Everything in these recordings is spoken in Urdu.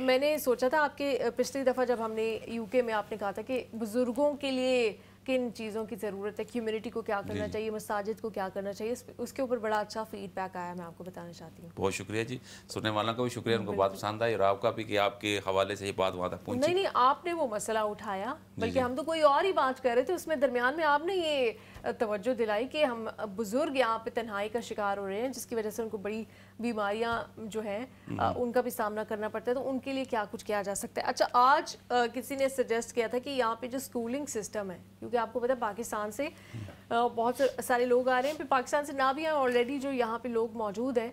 میں نے سوچا تھا آپ کے پچھلی دفعہ جب ہم نے UK میں آپ نے کہا تھا کہ بزرگوں کے لیے کن چیزوں کی ضرورت ہے, کمیونٹی کو کیا کرنا چاہیے, مساجد کو کیا کرنا چاہیے, اس کے اوپر بڑا اچھا فیڈ بیک آیا, میں آپ کو بتانا چاہتی ہوں. بہت شکریہ جی, سننے والوں کا بھی شکریہ, ان کو بات پسند آئی, اور آپ کا بھی کہ آپ کے حوالے سے یہ بات وہاں تک پہنچی. نہیں آپ نے وہ مسئلہ اٹھایا, بلکہ ہم تو کوئی اور ہی بات کر رہے تھے, اس میں درمیان میں آپ نے یہ توجہ دلائی کہ ہم بزرگ یہاں پہ تنہائی کا شکار ہو رہے ہیں, جس کی وجہ سے ان کو بڑی بیماریاں جو ہیں ان کا بھی سامنا کرنا پڑتا ہے, تو ان کے لیے کیا کچھ کیا جا سکتا ہے. اچھا, آج کسی نے سجیسٹ کیا تھا کہ یہاں پہ جو اسکولنگ سسٹم ہے, کیونکہ آپ کو پتہ ہے پاکستان سے بہت سارے لوگ آ رہے ہیں, پھر پاکستان سے نہ بھی ہیں, آلریڈی جو یہاں پہ لوگ موجود ہیں,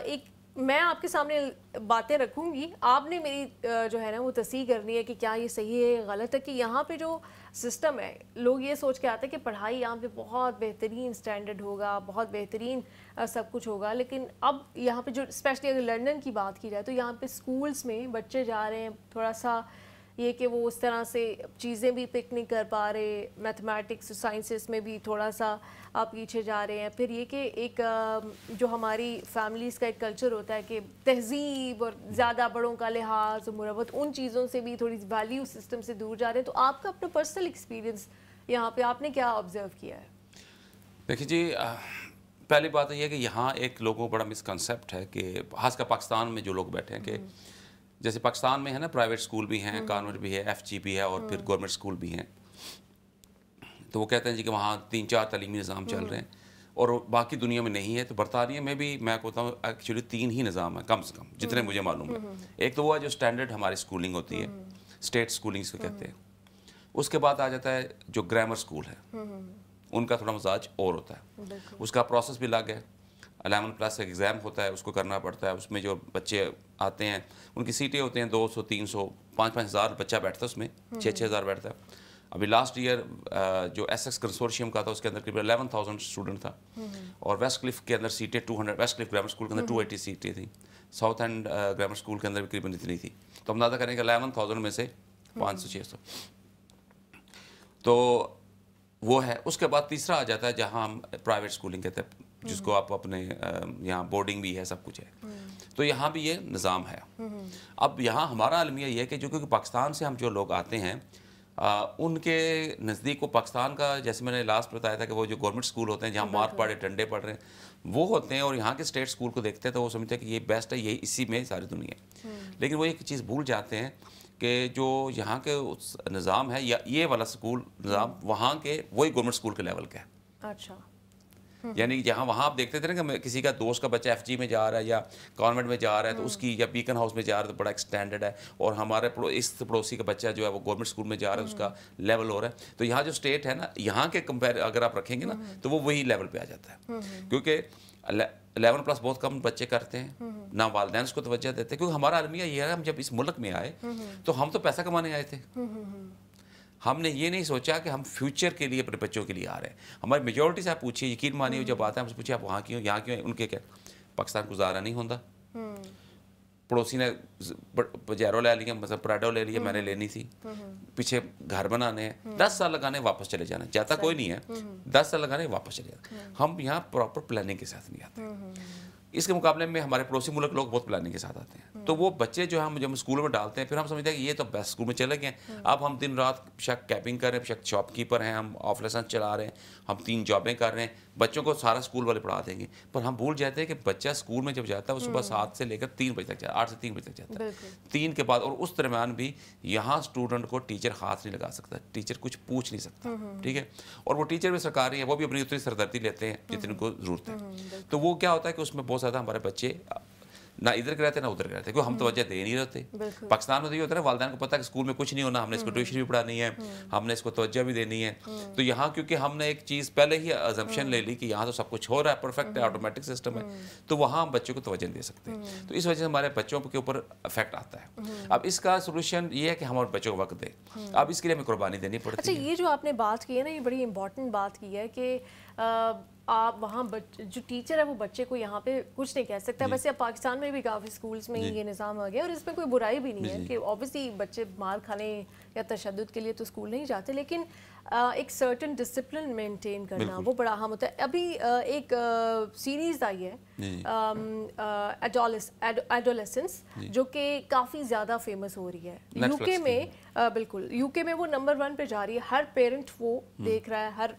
ایک میں آپ کے سامنے باتیں رکھوں گی, آپ نے میری جو ہے نا وہ تصحیح کرنی ہے کہ کیا یہ صحیح ہے غلط ہے. کہ یہاں پہ جو سسٹم ہے, لوگ یہ سوچ کے آتے ہیں کہ پڑھائی یہاں پہ بہت بہترین سٹینڈرڈ ہوگا, بہت بہترین سب کچھ ہوگا, لیکن اب یہاں پہ جو اسپیشلی اگر لندن کی بات کی جائے تو یہاں پہ اسکولس میں بچے جا رہے ہیں تھوڑا سا یہ کہ وہ اس طرح سے چیزیں بھی پک نہیں کر پا رہے, میتھمیٹکس سائنسز میں بھی تھوڑا سا آپ پیچھے جا رہے ہیں. پھر یہ کہ ایک جو ہماری فیملیز کا ایک کلچر ہوتا ہے کہ تہذیب اور زیادہ بڑوں کا لحاظ مروت, ان چیزوں سے بھی تھوڑی ویلیو سسٹم سے دور جا رہے ہیں. تو آپ کا اپنا پرسنل ایکسپیرینس یہاں پہ آپ نے کیا آبزرو کیا ہے؟ دیکھیے جی, پہلی بات یہ ہے کہ یہاں ایک لوگوں کو بڑا مسکنسیپٹ ہے کہ خاص کر پاکستان میں جو لوگ بیٹھے ہیں, کہ جیسے پاکستان میں ہے نا پرائیویٹ اسکول بھی ہیں, کانوینٹ بھی ہے, FG بھی ہے, اور پھر گورنمنٹ اسکول بھی ہیں. تو وہ کہتے ہیں جی کہ وہاں 3-4 تعلیمی نظام چل رہے ہیں اور باقی دنیا میں نہیں ہے. تو برطانیہ میں بھی میں کہتا ہوں ایکچولی 3 ہی نظام ہیں کم سے کم, جتنے مجھے معلوم ہے. ایک تو وہ ہے جو اسٹینڈرڈ ہماری اسکولنگ ہوتی ہے, اسٹیٹ اسکولنگ سے کہتے ہیں. اس کے بعد آ جاتا ہے جو گرامر اسکول ہے, ان کا تھوڑا مزاج اور ہوتا ہے, اس کا پروسیس بھی الگ ہے. 11+ ایگزام ہوتا ہے, اس کو کرنا پڑتا ہے. اس میں جو بچے آتے ہیں ان کی سیٹیں ہوتی ہیں 200 300 5-5 ہزار بچہ بیٹھتا ہے, اس میں 6-6 ہزار بیٹھتا ہے. ابھی لاسٹ ایئر جو ایسیکس کنسورشیم کا تھا, اس کے اندر قریب 11,000 اسٹوڈنٹ تھا, اور ویسٹ کلف کے اندر سیٹیں 200, ویسٹ کلف گرامر اسکول کے اندر 280 سیٹیں تھیں, ساؤتھ اینڈ گرامر اسکول کے اندر بھی قریباً اتنی تھی. تو ہم اندازہ کریں کہ 11,000 میں سے 500-600 تو وہ ہے. اس کے بعد تیسرا آ جاتا ہے جہاں ہم پرائیویٹ اسکولنگ کہتے ہیں, جس کو آپ اپنے یہاں بورڈنگ بھی ہے, سب کچھ ہے. تو یہاں بھی یہ نظام ہے. اب یہاں ہمارا المیہ یہ ہے کہ جو کہ پاکستان سے ہم جو لوگ آتے ہیں, ان کے نزدیک وہ پاکستان کا, جیسے میں نے لاسٹ بتایا تھا کہ وہ جو گورنمنٹ اسکول ہوتے ہیں جہاں مار پڑے ڈنڈے پڑ رہے ہیں وہ ہوتے ہیں, اور یہاں کے اسٹیٹ اسکول کو دیکھتے ہیں تو وہ سمجھتے ہیں کہ یہ بیسٹ ہے, یہ اسی میں ساری دنیا ہے. لیکن وہ ایک چیز بھول جاتے ہیں کہ جو یہاں کے نظام ہے, یا یہ والا اسکول نظام وہاں کے وہی گورنمنٹ اسکول کے لیول کا ہے. اچھا, یعنی جہاں وہاں آپ دیکھتے تھے نا کہ کسی کا دوست کا بچہ FG میں جا رہا ہے یا کانوینٹ میں جا رہا ہے, تو اس کی, یا بیکن ہاؤس میں جا رہا ہے, تو بڑا ایک اسٹینڈرڈ ہے. اور ہمارے اس پڑوسی کا بچہ جو ہے وہ گورنمنٹ اسکول میں جا رہا ہے, اس کا لیول ہو رہا ہے. تو یہاں جو اسٹیٹ ہے نا, یہاں کے کمپیر اگر آپ رکھیں گے نا, تو وہ وہی لیول پہ آ جاتا ہے. کیونکہ 11+ بہت کم بچے کرتے ہیں, نہ والدین اس کو توجہ دیتے. کیونکہ ہمارا المیہ یہ ہے, ہم جب اس ملک میں آئے تو ہم تو پیسہ کمانے آئے تھے. ہم نے یہ نہیں سوچا کہ ہم فیوچر کے لیے اپنے بچوں کے لیے آ رہے ہیں. ہماری میجورٹی سے آپ پوچھیے, یقین مانیے جب آتے ہیں ہم سے پوچھیے آپ وہاں کیوں, یہاں کیوں, ان کے کیا پاکستان گزارا نہیں ہوتا. پڑوسی نے پجیرو لے لیا, مطلب پراڈو لے لیا, میں نے لینی تھی. پیچھے گھر بنانے ہیں, 10 سال لگانے واپس چلے جانا, جاتا کوئی نہیں ہے, 10 سال لگانے واپس چلے جانا. ہم یہاں پراپر پلاننگ کے ساتھ نہیں آتے. اس کے مقابلے میں ہمارے پڑوسی ملک لوگ بہت پلاننگ کے ساتھ آتے ہیں. تو وہ بچے جو ہم جب اسکول میں ڈالتے ہیں, پھر ہم سمجھتے ہیں کہ یہ تو بیسٹ اسکول میں چلے گئے. اب ہم دن رات شک کیپنگ کر رہے ہیں, شک شاپ کیپر ہیں, ہم آف لائسنس چلا رہے ہیں, ہم 3 جابیں کر رہے ہیں, بچوں کو سارا اسکول والے پڑھا دیں گے. پر ہم بھول جاتے ہیں کہ بچہ اسکول میں جب جاتا ہے وہ صبح 7 سے لے کر 3 بجے تک جاتا ہے, 8 سے 3 بجے تک جاتا ہے. 3 کے بعد, اور اس درمیان بھی یہاں اسٹوڈنٹ کو ٹیچر ہاتھ نہیں لگا سکتا, ٹیچر کچھ پوچھ نہیں سکتا. ٹھیک ہے, اور وہ ٹیچر بھی سرکاری ہے, وہ بھی اپنی اتنی سردردی لیتے ہیں جتنی کو ضرورت ہے. تو وہ کیا ہوتا ہے کہ اس میں بہت زیادہ ہمارے بچے نہ ادھر کے رہتے نہ ادھر کے رہتے, کیونکہ ہم توجہ دے نہیں رہتے. پاکستان میں تو یہ ہوتا ہے والدین کو پتہ ہے کہ اسکول میں کچھ نہیں ہونا, ہم نے اس کو ٹیوشن بھی پڑھانی ہے, ہم نے اس کو توجہ بھی دینی ہے. تو یہاں کیونکہ ہم نے ایک چیز پہلے ہی ازمپشن لے لی کہ یہاں تو سب کچھ ہو رہا ہے, پرفیکٹ ہے, آٹومیٹک سسٹم ہے, تو وہاں ہم بچوں کو توجہ نہیں دے سکتے. تو اس وجہ سے ہمارے بچوں کے اوپر افیکٹ آتا ہے. اب اس کا سولوشن یہ ہے کہ ہم اور بچوں کو وقت دیں. اب اس کے لیے ہمیں قربانی دینی پڑتی ہے. اچھا, یہ جو آپ نے بات کی ہے نا, یہ بڑی امپورٹنٹ بات کی ہے کہ آپ وہاں جو ٹیچر ہے وہ بچے کو یہاں پہ کچھ نہیں کہہ سکتا. ویسے اب پاکستان میں بھی کافی اسکولس میں یہ نظام آ گیا, اور اس میں کوئی برائی بھی نہیں ہے کہ اوبیسلی بچے مار کھانے یا تشدد کے لیے تو اسکول نہیں جاتے. لیکن ایک سرٹن ڈسپلن مینٹین کرنا وہ بڑا اہم ہوتا ہے. ابھی ایک سیریز آئی ہے ایڈولیسنس جو کہ کافی زیادہ فیمس ہو رہی ہے یو کے میں. بالکل یو کے میں وہ نمبر 1 پہ جا رہی ہے. ہر پیرنٹ وہ دیکھ رہا ہے, ہر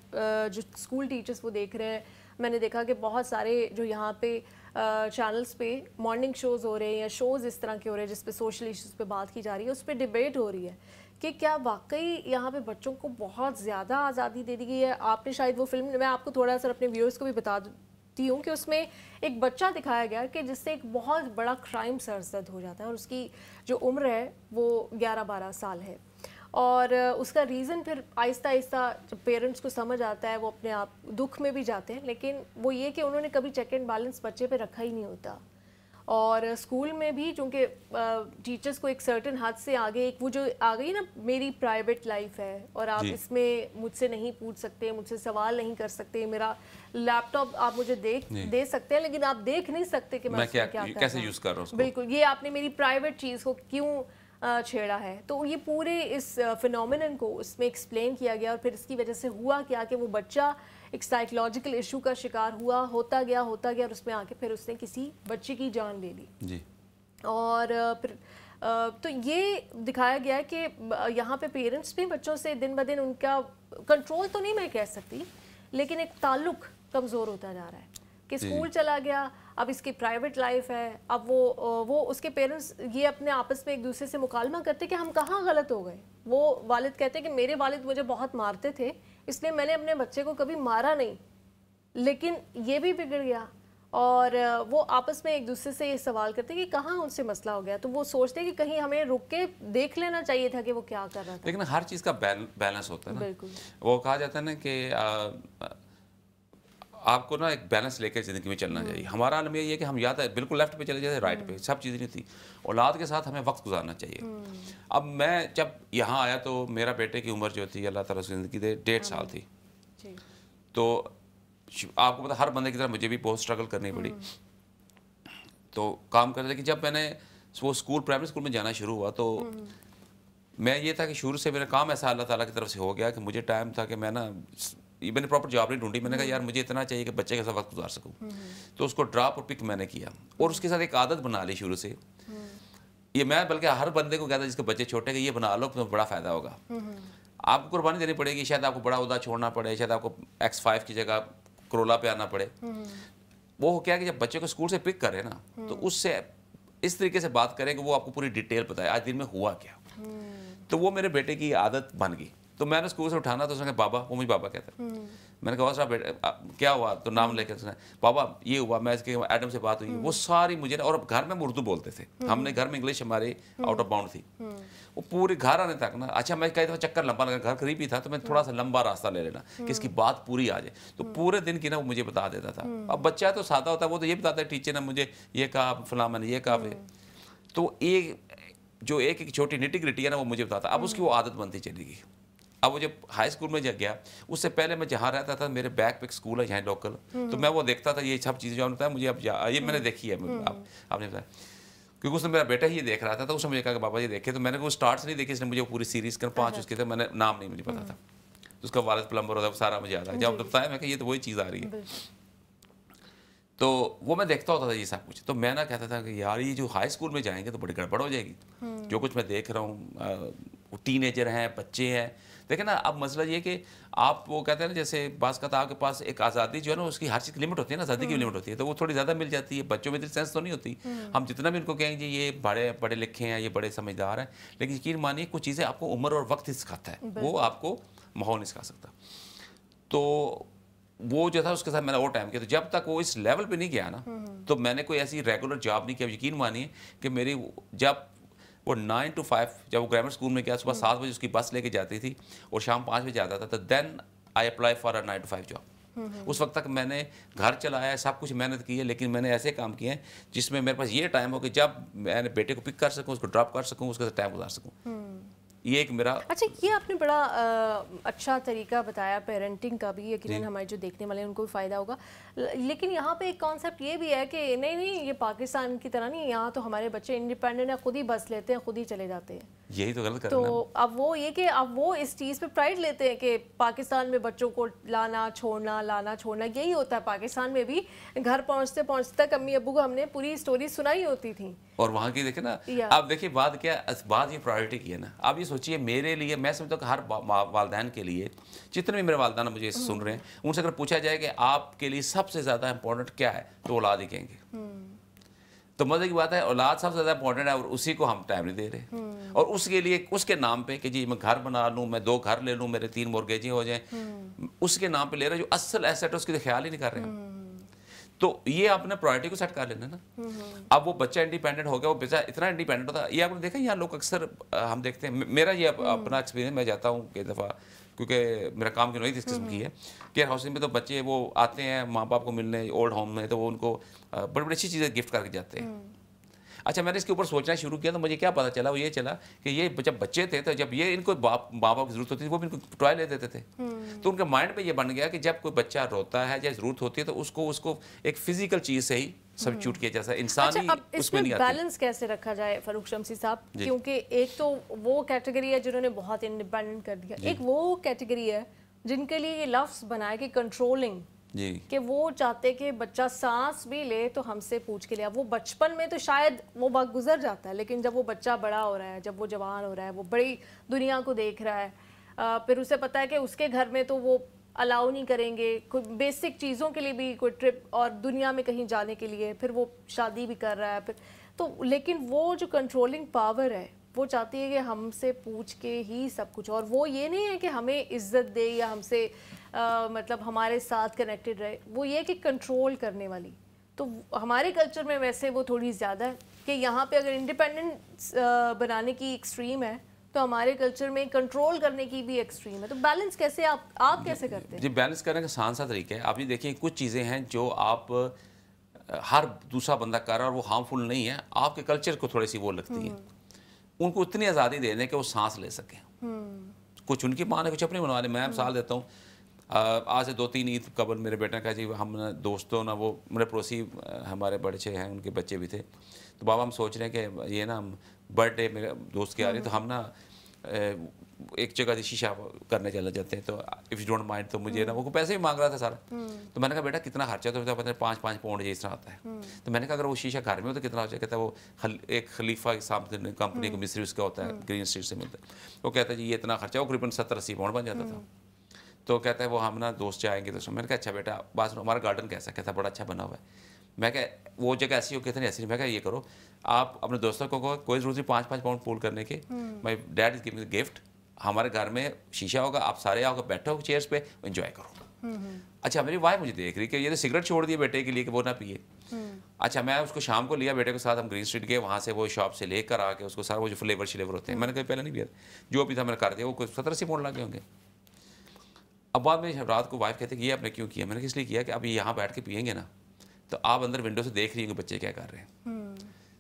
جو اسکول ٹیچرس وہ دیکھ رہے ہیں. میں نے دیکھا کہ بہت سارے جو یہاں پہ چینلز پہ مارننگ شوز ہو رہے ہیں یا شوز اس طرح کے ہو رہے ہیں جس پہ سوشل ایشوز پہ بات کی جا رہی ہے, اس پہ ڈیبیٹ ہو رہی ہے کہ کیا واقعی یہاں پہ بچوں کو بہت زیادہ آزادی دے دی گئی ہے. آپ نے شاید وہ فلم, میں آپ کو تھوڑا سا اپنے ویورز کو بھی بتا دیتی ہوں کہ اس میں ایک بچہ دکھایا گیا کہ جس سے ایک بہت بڑا کرائم سرزد ہو جاتا ہے اور اس کی جو عمر ہے وہ 11-12 سال ہے. اور اس کا ریزن پھر آہستہ آہستہ جب پیرنٹس کو سمجھ آتا ہے وہ اپنے آپ دکھ میں بھی جاتے ہیں, لیکن وہ یہ کہ انہوں نے کبھی چیک اینڈ بیلنس بچے پہ رکھا ہی نہیں ہوتا. اور اسکول میں بھی چونکہ ٹیچرس کو ایک سرٹن حد سے آگے ایک وہ جو آ گئی نا میری پرائیویٹ لائف ہے اور آپ اس میں مجھ سے نہیں پوچھ سکتے, مجھ سے سوال نہیں کر سکتے, میرا لیپ ٹاپ آپ مجھے دے سکتے ہیں لیکن آپ دیکھ نہیں سکتے کہ میں اس میں کیا کیسے یوز کر رہا ہوں. بالکل, یہ آپ نے میری پرائیویٹ چیز کو کیوں چھیڑا ہے. تو یہ پورے اس فینومینن کو اس میں ایکسپلین کیا گیا اور پھر اس کی وجہ سے ہوا کیا کہ وہ بچہ ایک سائیکولوجیکل ایشو کا شکار ہوتا گیا اور اس میں آ کے پھر اس نے کسی بچے کی جان لے لی. جی. اور پھر تو یہ دکھایا گیا ہے کہ یہاں پہ پیرنٹس بھی بچوں سے دن بہ دن ان کا کنٹرول تو نہیں میں کہہ سکتی لیکن ایک تعلق کمزور ہوتا جا رہا ہے کہ اسکول چلا گیا, اب اس کی پرائیویٹ لائف ہے, اب وہ اس کے پیرنٹس یہ اپنے آپس میں ایک دوسرے سے مکالمہ کرتے کہ ہم کہاں غلط ہو گئے. وہ والد کہتے کہ میرے والد مجھے بہت مارتے تھے اس لیے میں نے اپنے بچے کو کبھی مارا نہیں, لیکن یہ بھی بگڑ گیا. اور وہ آپس میں ایک دوسرے سے یہ سوال کرتے کہ کہاں ان سے مسئلہ ہو گیا. تو وہ سوچتے کہ کہیں ہمیں رک کے دیکھ لینا چاہیے تھا کہ وہ کیا کر رہا تھا. لیکن ہر چیز کا بیلنس ہوتا ہے نا. بالکل, وہ کہا جاتا ہے نا کہ آپ کو نا ایک بیلنس لے کے زندگی میں چلنا چاہیے. ہمارا عالم یہ ہے کہ ہم یا تو بالکل لیفٹ پہ چلے جاتے رائٹ پہ, سب چیزیں نہیں تھی. اولاد کے ساتھ ہمیں وقت گزارنا چاہیے. اب میں جب یہاں آیا تو میرا بیٹے کی عمر جو تھی اللہ تعالیٰ سے زندگی دے 1.5 سال تھی. تو آپ کو پتا ہر بندے کی طرح مجھے بھی بہت اسٹرگل کرنی پڑی. تو کام کرنے لیکن جب میں نے وہ اسکول پرائمری اسکول میں جانا شروع ہوا تو میں یہ تھا کہ شروع سے میرا کام ایسا اللہ تعالیٰ کی طرف سے ہو گیا کہ مجھے ٹائم تھا کہ میں نا میں نے پراپر جاب نہیں ڈھونڈی. میں نے کہا یار مجھے اتنا چاہیے کہ بچے کے ساتھ وقت گزار سکوں. تو اس کو ڈراپ اور پک میں نے کیا اور اس کے ساتھ ایک عادت بنا لی شروع سے. یہ میں بلکہ ہر بندے کو کہتا جس کے بچے چھوٹے کہ یہ بنا لو تو بڑا فائدہ ہوگا. آپ کو قربانی دینی پڑے گی, شاید آپ کو بڑا عہدہ چھوڑنا پڑے, شاید آپ کو X5 کی جگہ کرولا پہ آنا پڑے. وہ کیا کہ جب بچے کو اسکول سے پک کرے نا تو اس سے اس طریقے سے بات کریں کہ وہ آپ کو پوری ڈیٹیل بتائے آج دن میں ہوا کیا. تو وہ میرے بیٹے کی عادت بن گئی. تو میں نے اسکول سے اٹھانا تو اس نے کہا بابا, وہ مجھے بابا کہتا ہے. میں نے کہا صاحب کیا ہوا, تو نام لے کے بابا یہ ہوا, میں اس کے ایڈم سے بات ہوئی. وہ ساری مجھے, اور گھر میں اردو بولتے تھے, ہم نے گھر میں انگلش ہماری آؤٹ آف باؤنڈ تھی. وہ پورے گھر آنے تک نا, اچھا میں کہتا تھا چکر لمبا لگا, گھر قریب ہی تھا تو میں تھوڑا سا لمبا راستہ لے لینا کہ اس کی بات پوری آ جائے. تو پورے دن کی نا وہ مجھے بتا دیتا تھا. اب بچہ تو سادہ ہوتا ہے, وہ تو یہ بتاتا ہے ٹیچر نے مجھے یہ کہا, فلاں میں نے یہ کہا. تو ایک چھوٹی نٹی گریٹی ہے نا وہ مجھے بتاتا. اب اس کی وہ عادت بنتی چلی گئی. اب وہ جب ہائی اسکول میں گیا, اس سے پہلے میں جہاں رہتا تھا میرے بیک پہ ایک اسکول ہے یہاں لوکل, تو میں وہ دیکھتا تھا یہ سب چیزیں جو ہوتا ہے مجھے اب یہ میں نے دیکھی ہے. آپ نے بتایا کیونکہ اس نے میرا بیٹا ہی یہ دیکھ رہا تھا, تو اس نے مجھے کہا کہ بابا یہ دیکھے. تو میں نے وہ اسٹارٹ سے نہیں دیکھی, اس نے مجھے پوری سیریز کر 5 اس کے تھے, میں نے نام نہیں مجھے پتا تھا. اس کا والد پلمبر ہوتا ہے, وہ سارا مجھے یاد آ. جب بتایا میں کہ یہ تو وہی چیز آ رہی ہے. تو وہ میں دیکھتا ہوتا تھا یہ سب کچھ. تو میں نہ کہتا تھا کہ یار یہ جو ہائی اسکول میں جائیں گے تو بڑی گڑبڑ ہو جائے گی. جو کچھ میں دیکھ رہا ہوں, ٹین ایجر ہیں, بچے ہیں. دیکھیں نا اب مسئلہ یہ کہ آپ وہ کہتے ہیں نا جیسے بعض کا آپ کے پاس ایک آزادی جو ہے نا اس کی ہر چیز کی لمٹ ہوتی ہے نا, آزادی کی لمٹ ہوتی ہے, تو وہ تھوڑی زیادہ مل جاتی ہے. بچوں میں اتنی سینس تو نہیں ہوتی. ہم جتنا بھی ان کو کہیں گے یہ بڑے پڑھے لکھے ہیں, یہ بڑے سمجھدار ہیں, لیکن یقین مانیے کچھ چیزیں آپ کو عمر اور وقت ہی سکھاتا ہے, وہ آپ کو ماحول نہیں سکھا سکتا. تو وہ جو تھا اس کے ساتھ میں نے اور ٹائم کیا. تو جب تک وہ اس لیول پہ نہیں گیا نا تو میں نے کوئی ایسی ریگولر جاب نہیں کیا. یقین مانیے کہ میری جب وہ 9 to 5 جب وہ گرامر اسکول میں گیا, صبح 7 بجے اس کی بس لے کے جاتی تھی اور شام 5 بجے جاتا تھا, تو then I apply for a 9 to 5 job. اس وقت تک میں نے گھر چلایا ہے, سب کچھ محنت کی ہے, لیکن میں نے ایسے کام کیے ہیں جس میں میرے پاس یہ ٹائم ہو کہ جب میں نے بیٹے کو پک کر سکوں, اس کو ڈراپ کر سکوں, اس کے ساتھ ٹائم گزار سکوں. یہ ایک میرا اچھا, یہ آپ نے بڑا اچھا طریقہ بتایا پیرنٹنگ کا بھی, یقیناً ہمارے جو دیکھنے والے ہیں ان کو بھی فائدہ ہوگا. لیکن یہاں پہ ایک کانسیپٹ یہ بھی ہے کہ نہیں یہ پاکستان کی طرح نہیں, یہاں تو ہمارے بچے انڈیپینڈنٹ ہیں, خود ہی بس لیتے ہیں, خود ہی چلے جاتے ہیں. یہی تو غلط کر تو اب وہ یہ کہ اب وہ اس چیز پہ پرائڈ لیتے ہیں کہ پاکستان میں بچوں کو لانا چھوڑنا یہی ہوتا ہے. پاکستان میں بھی گھر پہنچتے پہنچتے تک امی ابو کو ہم نے پوری سٹوری سنائی ہوتی تھی. اور وہاں کی دیکھیں نا, آپ دیکھیے بات کیا, بات یہ پرائورٹی کی ہے نا. آپ یہ سوچیے میرے لیے, میں سمجھتا ہوں کہ ہر والدین کے لیے, جتنے بھی میرے والدین مجھے سن رہے ہیں, ان سے اگر پوچھا جائے کہ آپ کے لیے سب سے زیادہ امپورٹنٹ کیا ہے, تو اولاد ہی کہیں گے. تو مزے کی بات ہے, اولاد سب سے زیادہ امپورٹنٹ ہے, اور اسی کو ہم ٹائم نہیں دے رہے. اور اس کے لیے, اس کے نام پہ کہ جی میں گھر بنا لوں, میں 2 گھر لے لوں, میرے 3 مورگیجیں ہو جائیں, اس کے نام پہ لے رہے, جو اصل ایسٹ ہے اس کے خیال ہی نہیں کر رہے ہیں. تو یہ آپ نے پرائورٹی کو سیٹ کر لینا نا. اب وہ بچہ انڈیپینڈنٹ ہو گیا, وہ بچہ اتنا انڈیپینڈنٹ ہوتا ہے. یہ آپ نے دیکھا, یہاں لوگ اکثر ہم دیکھتے ہیں, میرا یہ اپنا ایکسپیرینس, میں جاتا ہوں کئی دفعہ, کیونکہ میرا کام کی نوعیت اس قسم کی ہے, کیئر ہاؤسنگ میں تو بچے وہ آتے ہیں ماں باپ کو ملنے اولڈ ہوم میں, تو وہ ان کو بڑی بڑی اچھی چیزیں گفٹ کر کے جاتے ہیں. اچھا, میں نے اس کے اوپر سوچنا شروع کیا تو مجھے کیا پتا چلا, وہ یہ چلا کہ یہ جب بچے تھے تو جب یہ ان کو ماں باپ کی ضرورت ہوتی تھی, وہ بھی ان کو ٹوائے لے دیتے تھے. تو ان کے مائنڈ پہ یہ بن گیا کہ جب کوئی بچہ روتا ہے یا ضرورت ہوتی ہے تو اس کو ایک فزیکل چیز سے ہی سبسٹیوٹ کیا جیسا, انسانی اس میں نہیں آتی. بیلنس کیسے رکھا جائے فاروق شمسی صاحب, کیونکہ ایک تو وہ کیٹیگری ہے جنہوں نے بہت انڈیپینڈنٹ کر دیا, ایک وہ کیٹیگری ہے جن کے لیے یہ لفظ بنایا کہ کنٹرولنگ, کہ وہ چاہتے کہ بچہ سانس بھی لے تو ہم سے پوچھ کے لے. اب وہ بچپن میں تو شاید وہ وقت گزر جاتا ہے, لیکن جب وہ بچہ بڑا ہو رہا ہے, جب وہ جوان ہو رہا ہے, وہ بڑی دنیا کو دیکھ رہا ہے, پھر اسے پتہ ہے کہ اس کے گھر میں تو وہ الاؤ نہیں کریں گے کوئی بیسک چیزوں کے لیے بھی, کوئی ٹرپ اور دنیا میں کہیں جانے کے لیے, پھر وہ شادی بھی کر رہا ہے پھر تو, لیکن وہ جو کنٹرولنگ پاور ہے وہ چاہتی ہے کہ ہم سے پوچھ کے ہی سب کچھ, اور وہ یہ نہیں ہے کہ ہمیں عزت دے یا ہم سے مطلب ہمارے ساتھ کنیکٹڈ رہے, وہ یہ کہ کنٹرول کرنے والی. تو ہمارے کلچر میں ویسے وہ تھوڑی زیادہ ہے کہ یہاں پہ اگر انڈیپینڈنٹ بنانے کی ایکسٹریم ہے تو ہمارے کلچر میں کنٹرول کرنے کی بھی ایکسٹریم ہے. تو بیلنس کیسے آپ کیسے کرتے ہیں؟ جی, بیلنس کرنے کا آسان سا طریقہ ہے. آپ یہ دیکھیں, کچھ چیزیں ہیں جو آپ ہر دوسرا بندہ کر رہا ہے اور وہ ہارمفل نہیں ہے, آپ کے کلچر کو تھوڑی سی وہ لگتی ہیں, ان کو اتنی آزادی دے دیں کہ وہ سانس لے سکیں. کچھ ان کی ماں نے کچھ اپنی بنوا لی. میں مثال دیتا ہوں, آج سے 2-3 عید قبل میرے بیٹے نے کہا جی ہم دوستوں نا, وہ میرے پڑوسی ہمارے بڑے اچھے ہیں, ان کے بچے بھی تھے, تو بابا ہم سوچ رہے ہیں کہ یہ نا ہم برتھ ڈے میرے دوست کی آ رہی ہے, تو ہم نا ایک جگہ سے شیشہ کرنے چلے جاتے ہیں, تو اف یو ڈونٹ مائنڈ. تو مجھے نا وہ پیسے بھی مانگ رہا تھا سارا, تو میں نے کہا بیٹا کتنا خرچہ, تو پتہ 5 پاؤنڈ جس طرح آتا ہے. تو میں نے کہا اگر وہ شیشہ گھر میں ہو تو کتنا ہو جائے. کہتا ہے وہ ایک خلیفہ کے سامنے کمپنی کو مصری اس کا ہوتا ہے, گرین اسٹریٹ سے ملتا ہے, وہ کہتا ہے جی یہ اتنا خرچہ, وہ قریباً 70-80 پاؤنڈ بن جاتا تھا. تو کہتا ہے وہ ہم نا دوست جائیں گے, تو میں نے کہا اچھا بیٹا بات سنو, ہمارا گارڈن کیسا, کہتا ہے بڑا اچھا بنا ہوا ہے. میں کہا وہ جگہ ایسی ہو, کہتے نہیں ایسی نہیں. میں کہا یہ کرو, آپ اپنے دوستوں کو کوئی ضرورت نہیں 5 پاؤنڈ پول کرنے کے, my dad is giving gift, ہمارے گھر میں شیشہ ہوگا, آپ سارے آؤ گے, بیٹھو چیئرس پہ, انجوائے کرو. اچھا, میری وائف مجھے دیکھ رہی کہ یہ تو سگریٹ چھوڑ دیے بیٹے کے لیے کہ وہ نہ پیے. اچھا, میں اس کو شام کو لیا بیٹے کے ساتھ, ہم گرین اسٹریٹ گئے, وہاں سے وہ شاپ سے لے کر آ کے اس کو سارا وہ جو فلیور ہوتے ہیں, میں نے کہا پہلے نہیں پیا, جو بھی تھا میں نے کر دیا, وہ کوئی 70-80 پاؤنڈ لگے ہوں گے. اب بعد میں رات کو وائف کہتے ہیں کہ یہ آپ نے کیوں کیا, میں نے اس لیے کیا کہ اب یہاں بیٹھ کے پئیں گے نا, تو آپ اندر ونڈو سے دیکھ رہی ہیں کہ بچے کیا کر رہے ہیں,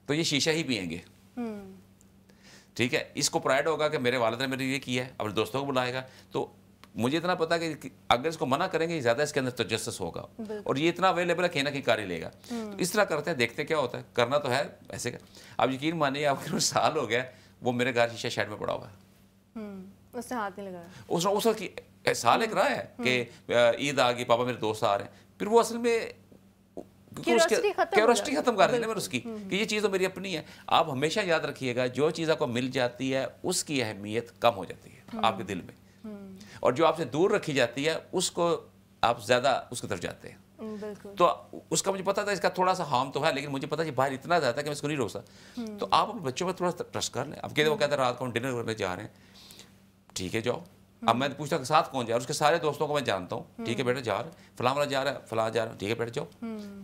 تو یہ شیشہ ہی پئیں گے. ٹھیک ہے, اس کو پرائڈ ہوگا کہ میرے والد نے میرے یہ کیا ہے, اپنے دوستوں کو بلائے گا. تو مجھے اتنا پتا کہ اگر اس کو منع کریں گے زیادہ اس کے اندر تجسس ہوگا, اور یہ اتنا اویلیبل ہے کہیں نہ کہیں کار ہی لے گا. تو اس طرح کرتے ہیں, دیکھتے کیا ہوتا ہے, کرنا تو ہے ایسے کا. اب یقین مانیے, آپ کے سال ہو گیا وہ میرے گھر شیشہ شیڈ میں پڑا ہوا ہے, اس نے ہاتھ نہیں لگایا. اس وقت سال ایک رہا ہے کہ عید آ گئی, پاپا میرے دوست آ رہے ہیں, پھر وہ اصل میں کیوریوسٹی ختم کر دینا اس کی کہ یہ چیز تو میری اپنی ہے. آپ ہمیشہ یاد رکھیے گا, جو چیز آپ کو مل جاتی ہے اس کی اہمیت کم ہو جاتی ہے آپ کے دل میں, اور جو آپ سے دور رکھی جاتی ہے اس کو آپ زیادہ اس کی طرف جاتے ہیں. تو اس کا مجھے پتا تھا اس کا تھوڑا سا ہارم تو ہے, لیکن مجھے پتا کہ باہر اتنا زیادہ ہے کہ میں اس کو نہیں روک سکتا. تو آپ اپنے بچوں پر تھوڑا ٹرسٹ کر لیں. اب وہ کہتے ہیں رات کو ہم ڈنر کرنے جا رہے ہیں, ٹھیک ہے جاؤ. اب میں پوچھتا کہ ساتھ کون جا رہا ہے, اس کے سارے دوستوں کو میں جانتا ہوں, ٹھیک ہے بیٹا جا رہا ہے, فلاں والا جا رہا ہے, فلاں جا رہا ہے, ٹھیک ہے بیٹا جاؤ,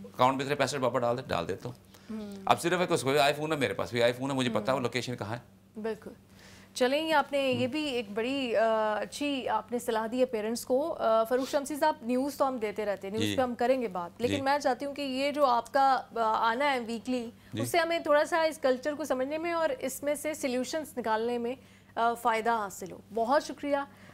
اکاؤنٹ میں اتنے پیسے پاپا ڈال دیتا ہوں. اب صرف ہے کہ اس کو آئی فون ہے, میرے پاس بھی آئی فون ہے, مجھے پتا ہے وہ لوکیشن کہاں ہے. بالکل. چلیں, یہ آپ نے یہ بھی ایک بڑی اچھی آپ نے صلاح دی ہے پیرنٹس کو. فاروق شمسی صاحب, نیوز تو ہم دیتے رہتے ہیں, نیوز پہ ہم کریں گے بات, لیکن میں چاہتی ہوں کہ یہ جو آپ کا آنا ہے ویکلی, اس سے ہمیں تھوڑا سا اس کلچر کو سمجھنے میں اور اس میں سے سلیوشنز نکالنے میں فائدہ حاصل ہو. بہت شکریہ.